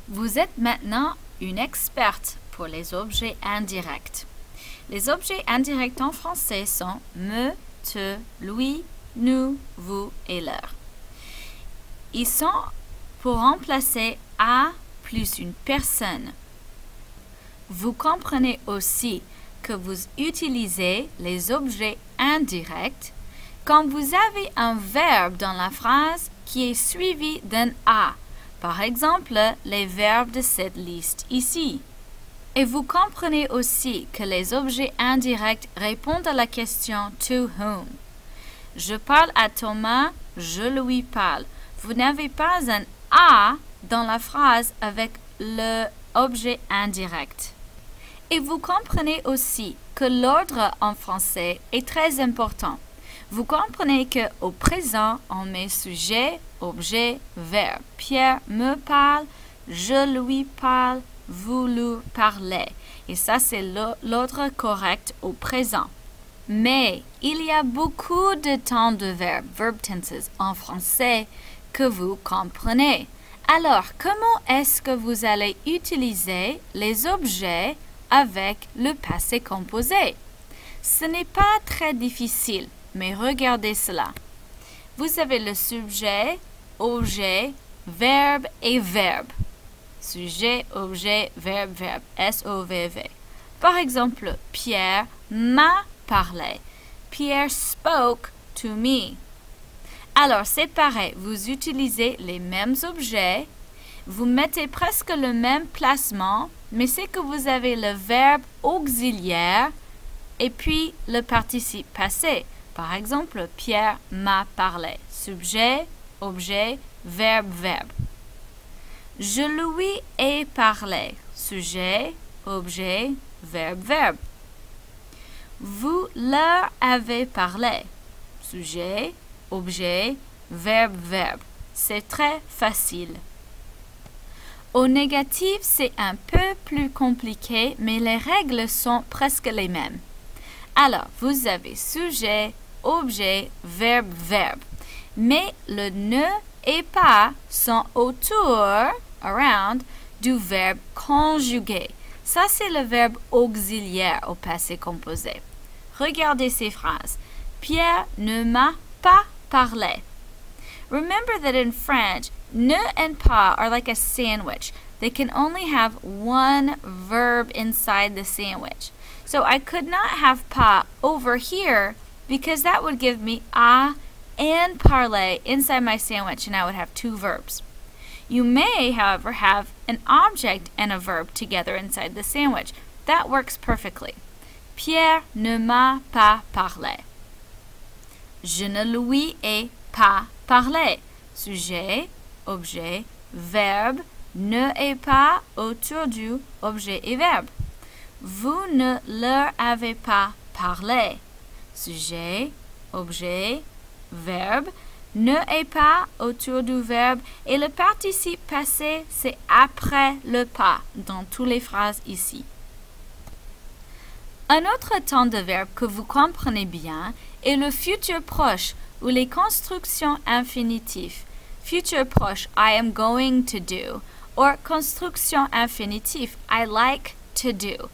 Vous êtes maintenant une experte pour les objets indirects. Les objets indirects en français sont me, te, lui, nous, vous et leur. Ils sont pour remplacer à plus une personne. Vous comprenez aussi que vous utilisez les objets indirects quand vous avez un verbe dans la phrase qui est suivi d'un à. Par exemple, les verbes de cette liste ici. Et vous comprenez aussi que les objets indirects répondent à la question to whom. Je parle à Thomas, je lui parle. Vous n'avez pas un à dans la phrase avec le objet indirect. Et vous comprenez aussi que l'ordre en français est très important. Vous comprenez qu'au présent, on met sujet, objet, verbe. Pierre me parle, je lui parle, vous lui parlez. Et ça, c'est l'ordre correct au présent. Mais il y a beaucoup de temps de verbes, verb tenses, en français que vous comprenez. Alors, comment est-ce que vous allez utiliser les objets avec le passé composé? Ce n'est pas très difficile. Mais regardez cela. Vous avez le sujet, objet, verbe et verbe. Sujet, objet, verbe, verbe. S-O-V-V. Par exemple, Pierre m'a parlé. Pierre spoke to me. Alors, c'est pareil. Vous utilisez les mêmes objets. Vous mettez presque le même placement, mais c'est que vous avez le verbe auxiliaire et puis le participe passé. Par exemple, Pierre m'a parlé. Sujet, objet, verbe, verbe. Je lui ai parlé. Sujet, objet, verbe, verbe. Vous leur avez parlé. Sujet, objet, verbe, verbe. C'est très facile. Au négatif, c'est un peu plus compliqué, mais les règles sont presque les mêmes. Alors, vous avez sujet, objet, verbe, verbe. Mais le ne et pas sont autour, around, du verbe conjugué. Ça, c'est le verbe auxiliaire au passé composé. Regardez ces phrases. Pierre ne m'a pas parlé. Remember that in French, ne and pas are like a sandwich. They can only have one verb inside the sandwich. So I could not have pas over here because that would give me à and parler inside my sandwich and I would have two verbs. You may, however, have an object and a verb together inside the sandwich. That works perfectly. Pierre ne m'a pas parlé. Je ne lui ai pas parlé. Sujet, objet, verbe, ne et pas autour du objet et verbe. Vous ne leur avez pas parlé. Sujet, objet, verbe, ne et pas autour du verbe et le participe passé, c'est après le pas dans toutes les phrases ici. Un autre temps de verbe que vous comprenez bien est le futur proche ou les constructions infinitives. Futur proche, I am going to do, or construction infinitive, I like to do.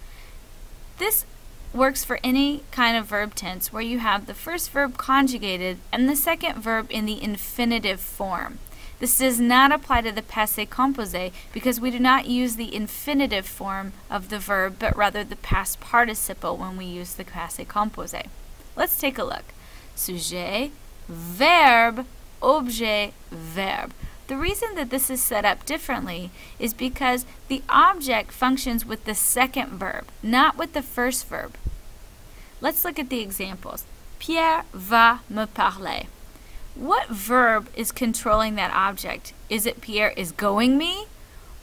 This works for any kind of verb tense where you have the first verb conjugated and the second verb in the infinitive form. This does not apply to the passé composé because we do not use the infinitive form of the verb but rather the past participle when we use the passé composé. Let's take a look. Sujet, verbe, objet, verbe. The reason that this is set up differently is because the object functions with the second verb, not with the first verb. Let's look at the examples. Pierre va me parler. What verb is controlling that object? Is it Pierre is going me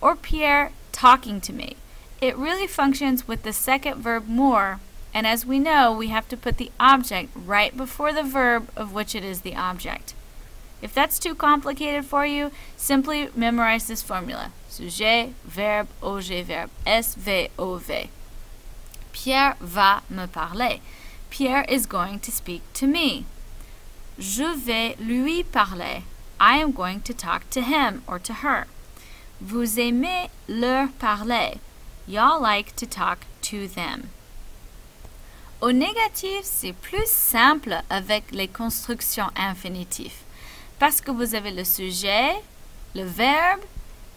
or Pierre talking to me? It really functions with the second verb more, and as we know, we have to put the object right before the verb of which it is the object. If that's too complicated for you, simply memorize this formula. Sujet, verbe, objet, verbe. S-V-O-V. Pierre va me parler. Pierre is going to speak to me. Je vais lui parler. I am going to talk to him or to her. Vous aimez leur parler. Y'all like to talk to them. Au négatif, c'est plus simple avec les constructions infinitives parce que vous avez le sujet, le verbe,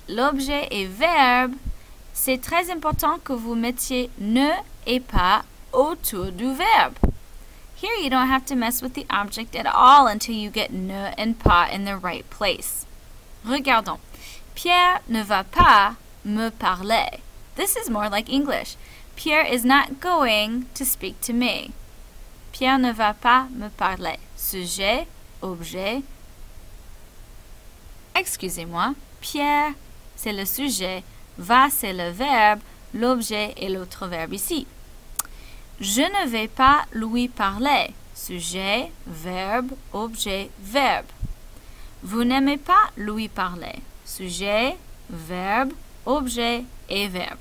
l'objet et verbe. C'est très important que vous mettiez ne et pas autour du verbe. Here you don't have to mess with the object at all until you get ne and pas in the right place. Regardons. Pierre ne va pas me parler. This is more like English. Pierre is not going to speak to me. Pierre ne va pas me parler. Sujet, objet. Excusez-moi. Pierre, c'est le sujet. Va, c'est le verbe. L'objet est l'autre verbe ici. Je ne vais pas lui parler. Sujet, verbe, objet, verbe. Vous n'aimez pas lui parler. Sujet, verbe, objet et verbe.